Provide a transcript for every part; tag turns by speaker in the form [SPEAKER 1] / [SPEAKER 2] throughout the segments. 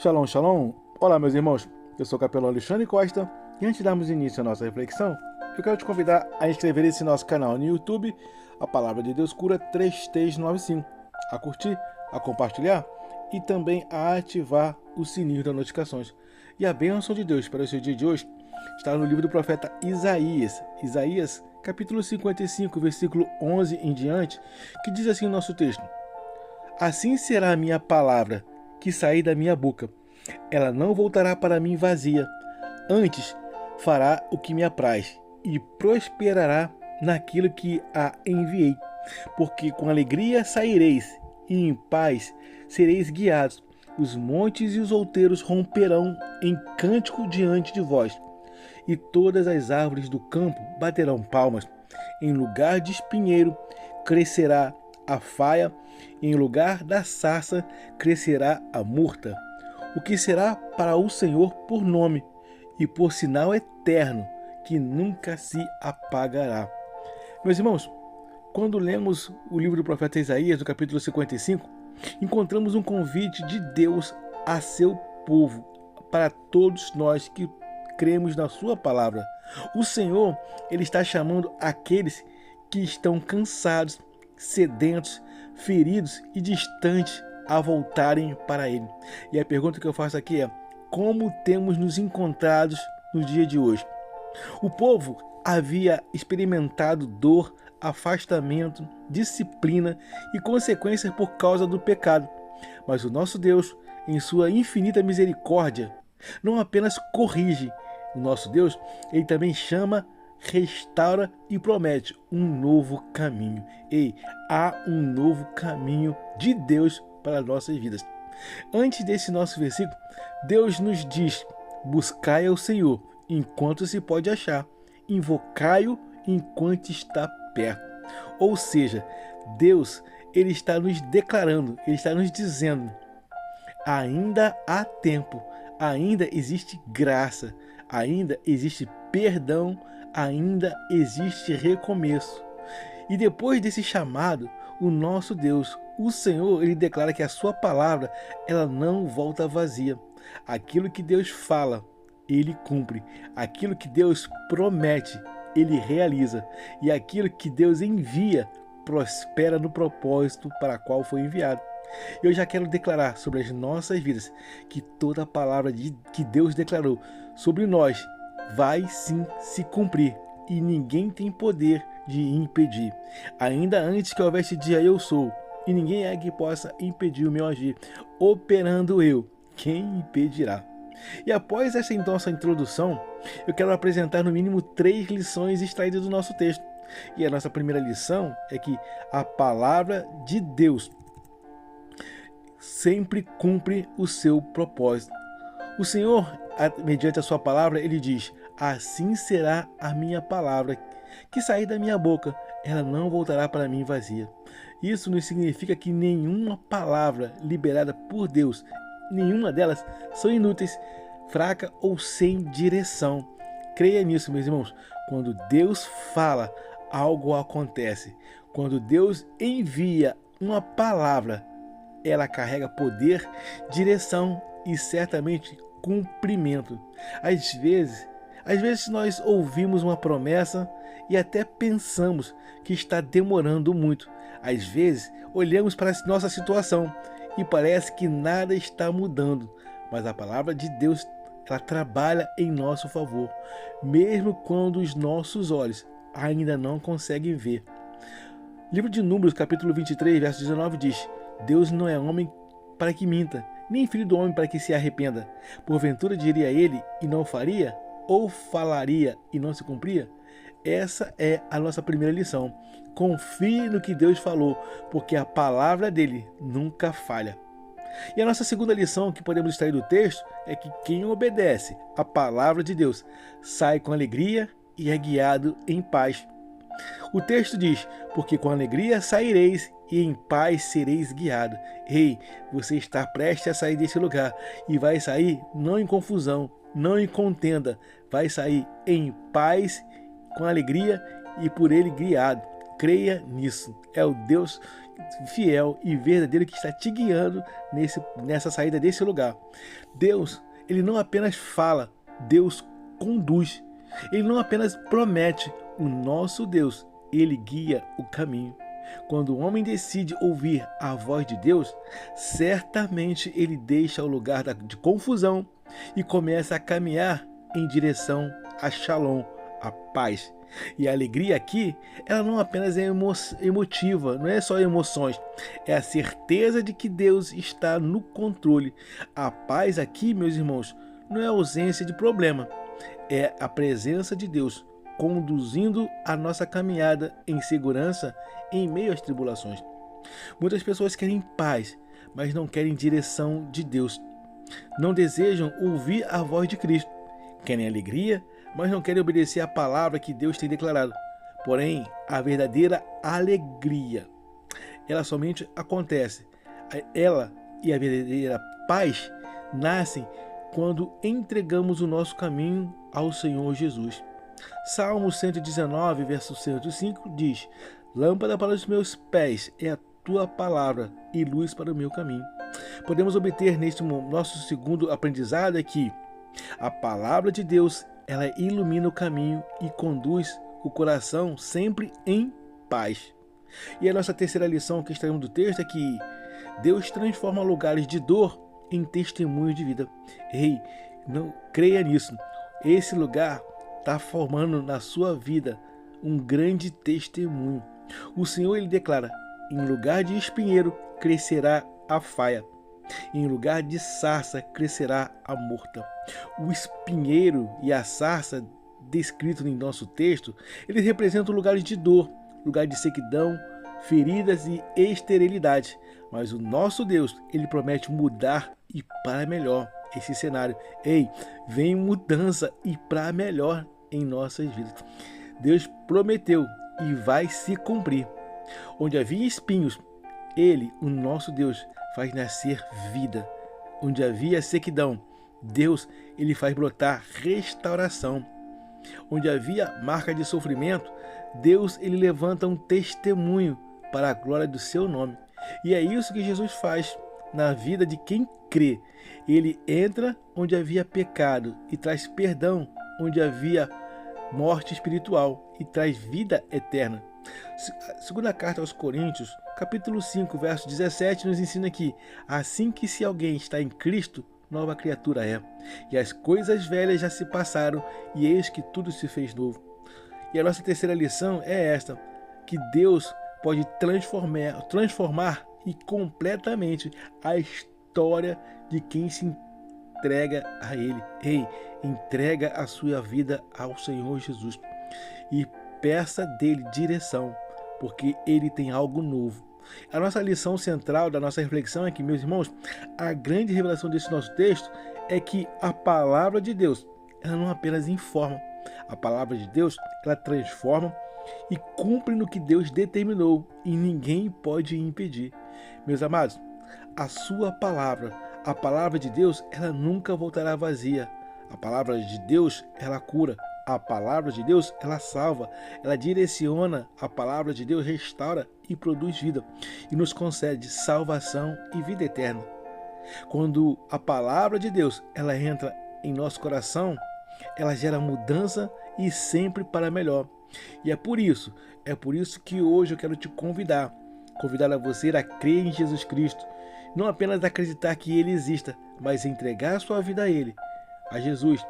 [SPEAKER 1] Shalom, shalom. Olá, meus irmãos. Eu sou o capelão Alexandre Costa e antes de darmos início à nossa reflexão, eu quero te convidar a inscrever esse nosso canal no YouTube, A Palavra de Deus Cura 3395, a curtir, a compartilhar e também a ativar o sininho das notificações. E a bênção de Deus para o seu dia de hoje está no livro do profeta Isaías, capítulo 55, versículo 11 em diante, que diz assim o nosso texto: Assim será a minha palavra que sair da minha boca. Ela não voltará para mim vazia. Antes fará o que me apraz e prosperará naquilo que a enviei. Porque com alegria saireis e em paz sereis guiados. Os montes e os outeiros romperão em cântico diante de vós. E todas as árvores do campo baterão palmas. Em lugar de espinheiro crescerá a faia, em lugar da sarça crescerá a murta, o que será para o Senhor por nome e por sinal eterno, que nunca se apagará. Meus irmãos, quando lemos o livro do profeta Isaías, no capítulo 55, encontramos um convite de Deus a seu povo, para todos nós que cremos na sua palavra. O Senhor, Ele está chamando aqueles que estão cansados, sedentos, feridos e distantes a voltarem para Ele. E a pergunta que eu faço aqui é: como temos nos encontrados no dia de hoje? O povo havia experimentado dor, afastamento, disciplina e consequências por causa do pecado. Mas o nosso Deus, em sua infinita misericórdia, não apenas corrige. O nosso Deus, Ele também chama, restaura e promete um novo caminho. Há um novo caminho de Deus para as nossas vidas. Antes desse nosso versículo, Deus nos diz: buscai ao Senhor enquanto se pode achar, invocai-o enquanto está perto. Ou seja, Deus, Ele está nos declarando, Ele está nos dizendo: ainda há tempo, ainda existe graça, ainda existe perdão, ainda existe recomeço. E depois desse chamado, o nosso Deus, o Senhor, Ele declara que a sua palavra, ela não volta vazia. Aquilo que Deus fala, Ele cumpre. Aquilo que Deus promete, Ele realiza. E aquilo que Deus envia, prospera no propósito para qual foi enviado. Eu já quero declarar sobre as nossas vidas que toda a palavra que Deus declarou sobre nós vai sim se cumprir e ninguém tem poder de impedir. Ainda antes que houvesse dia, eu sou, e ninguém é que possa impedir o meu agir. Operando eu, quem impedirá? E após essa nossa introdução, eu quero apresentar no mínimo 3 lições extraídas do nosso texto. E a nossa primeira lição é que a palavra de Deus sempre cumpre o seu propósito. O Senhor, mediante a sua palavra, Ele diz: assim será a minha palavra que sair da minha boca, ela não voltará para mim vazia. Isso não significa que nenhuma palavra liberada por Deus, nenhuma delas são inúteis, fraca ou sem direção. Creia nisso, meus irmãos. Quando Deus fala, algo acontece. Quando Deus envia uma palavra, ela carrega poder, direção e certamente cumprimento. Às vezes nós ouvimos uma promessa e até pensamos que está demorando muito. Às vezes olhamos para a nossa situação e parece que nada está mudando. Mas a palavra de Deus, ela trabalha em nosso favor, mesmo quando os nossos olhos ainda não conseguem ver. Livro de Números, capítulo 23, verso 19 diz: Deus não é homem para que minta, nem filho do homem para que se arrependa. Porventura diria ele e não faria? Ou falaria e não se cumpria? Essa é a nossa primeira lição. Confie no que Deus falou, porque a palavra dele nunca falha. E a nossa segunda lição que podemos extrair do texto é que quem obedece à palavra de Deus sai com alegria e é guiado em paz. O texto diz: porque com alegria saireis e em paz sereis guiados. Você está prestes a sair desse lugar e vai sair não em confusão, não em contenda, vai sair em paz, com alegria e por Ele guiado. Creia nisso. É o Deus fiel e verdadeiro que está te guiando nessa saída desse lugar. Deus, ele não apenas fala, Deus conduz. Ele não apenas promete, o nosso Deus, ele guia o caminho. Quando o homem decide ouvir a voz de Deus, certamente ele deixa o lugar de confusão e começa a caminhar em direção a Shalom, a paz. E a alegria aqui, ela não apenas é emotiva, não é só emoções, é a certeza de que Deus está no controle. A paz aqui, meus irmãos, não é a ausência de problema, é a presença de Deus conduzindo a nossa caminhada em segurança em meio às tribulações. Muitas pessoas querem paz, mas não querem direção de Deus. Não desejam ouvir a voz de Cristo. Querem alegria, mas não querem obedecer à palavra que Deus tem declarado. Porém, a verdadeira alegria, ela somente acontece. Ela e a verdadeira paz nascem quando entregamos o nosso caminho ao Senhor Jesus. Salmo 119, verso 105 diz: Lâmpada para os meus pés é a tua palavra e luz para o meu caminho. Podemos obter neste nosso segundo aprendizado que a palavra de Deus, ela ilumina o caminho e conduz o coração sempre em paz. E a nossa terceira lição que extraímos do texto é que Deus transforma lugares de dor em testemunhos de vida. Ei, não creia nisso. Esse lugar está formando na sua vida um grande testemunho. O Senhor, ele declara: em lugar de espinheiro crescerá a faia, em lugar de sarça crescerá a murta. O espinheiro e a sarça descritos em nosso texto, eles representam lugares de dor, lugar de sequidão, feridas e esterilidade. Mas o nosso Deus, ele promete mudar e para melhor esse cenário. Ei, vem mudança e para melhor em nossas vidas. Deus prometeu e vai se cumprir. Onde havia espinhos, ele, o nosso Deus, faz nascer vida. Onde havia sequidão, Deus, ele faz brotar restauração. Onde havia marca de sofrimento, Deus, ele levanta um testemunho para a glória do seu nome. E é isso que Jesus faz na vida de quem crê. Ele entra onde havia pecado e traz perdão onde havia morte espiritual e traz vida eterna. Segunda carta aos Coríntios, capítulo 5, verso 17, nos ensina que assim que se alguém está em Cristo, nova criatura é. E as coisas velhas já se passaram e eis que tudo se fez novo. E a nossa terceira lição é esta, que Deus pode transformar e completamente a história de quem se entrega a Ele. Ei, entrega a sua vida ao Senhor Jesus e peça dele direção, porque Ele tem algo novo. A nossa lição central da nossa reflexão é que, meus irmãos, a grande revelação desse nosso texto é que a palavra de Deus, ela não apenas informa, a palavra de Deus, ela transforma e cumpre no que Deus determinou e ninguém pode impedir. Meus amados, a sua palavra, a palavra de Deus, ela nunca voltará vazia. A palavra de Deus, ela cura. A palavra de Deus, ela salva. Ela direciona. A palavra de Deus restaura e produz vida e nos concede salvação e vida eterna. Quando a palavra de Deus, ela entra em nosso coração, ela gera mudança e sempre para melhor. E é por isso que hoje eu quero te convidar a você a crer em Jesus Cristo, não apenas acreditar que Ele exista, mas entregar a sua vida a Ele, a Jesus,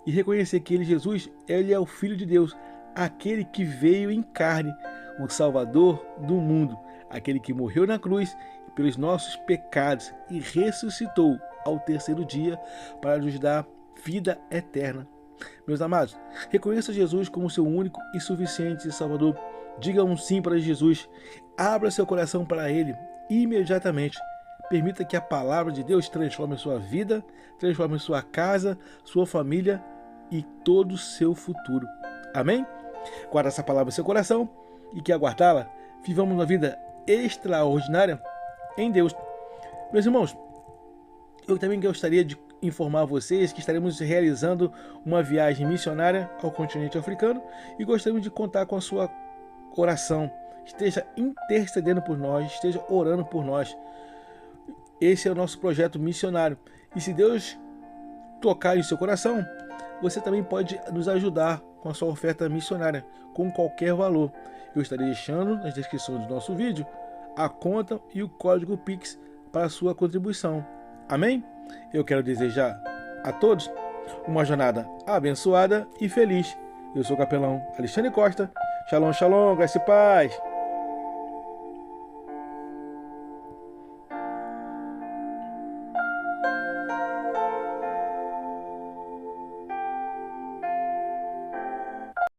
[SPEAKER 1] e reconhecer que Ele é o Filho de Deus, aquele que veio em carne, o Salvador do mundo, aquele que morreu na cruz pelos nossos pecados e ressuscitou ao terceiro dia para nos dar vida eterna. Meus amados, reconheça Jesus como seu único e suficiente Salvador. Diga um sim para Jesus. Abra seu coração para Ele imediatamente. Permita que a palavra de Deus transforme a sua vida, transforme a sua casa, sua família e todo o seu futuro. Amém? Guarda essa palavra no seu coração e que aguardá-la, vivamos uma vida extraordinária em Deus. Meus irmãos, eu também gostaria de informar vocês que estaremos realizando uma viagem missionária ao continente africano e gostaríamos de contar com a sua oração esteja intercedendo por nós, esteja orando por nós. Esse é o nosso projeto missionário. E se Deus tocar em seu coração, você também pode nos ajudar com a sua oferta missionária, com qualquer valor. Eu estarei deixando nas descrições do nosso vídeo a conta e o código Pix para a sua contribuição. Amém? Eu quero desejar a todos uma jornada abençoada e feliz. Eu sou o capelão Alexandre Costa. Shalom, shalom, graça e paz.